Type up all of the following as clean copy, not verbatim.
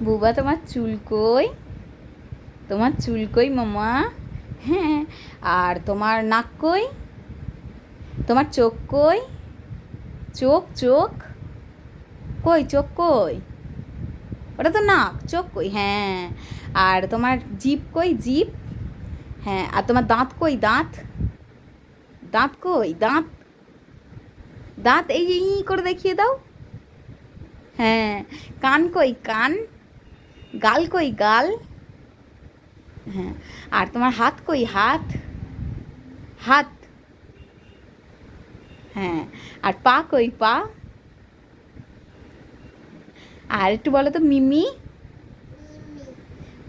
বুবা তোমার চুল কই? তোমার চুল কই মামা? হ্যাঁ। আর তোমার নাক কই? তোমার চোখ কই? চোখ চোখ কই? চোখ কই? ওটা তো নাক, চোখ কই? হ্যাঁ। আর তোমার জিভ কই? জিভ? হ্যাঁ। আর তোমার দাঁত কই? দাঁত? দাঁত কই? দাঁত? দাঁত এই যে ই করে দেখিয়ে দাও। হ্যাঁ। কান কই? কান? গাল কই? গাল? হ্যাঁ। আর তোমার হাত কই? হাত? হাত? হ্যাঁ। আর পা কই? পা? আর একটু বলো তো, মিমি,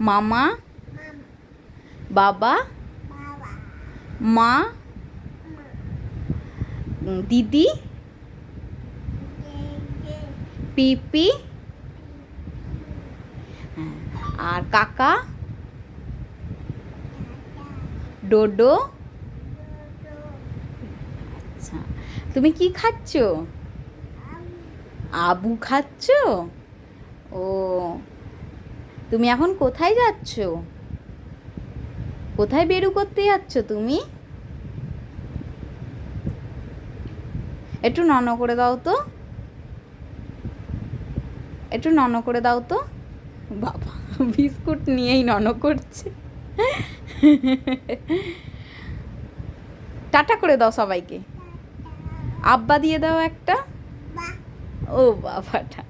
মামা, বাবা, মা, দিদি, পিপি, হ্যাঁ, আর কাকা, ডোডো। আচ্ছা, তুমি কি খাচ্ছ? আবু খাচ্ছ? ও, তুমি এখন কোথায় যাচ্ছ? কোথায় বেরু করতে যাচ্ছ তুমি? একটু নন করে দাও তো, একটু নন করে দাও তো। বাবা, বিস্কুট নিয়েই নন করছে। টাটা করে দাও সবাইকে। আব্বা দিয়ে দাও একটা। ও বাবাটা।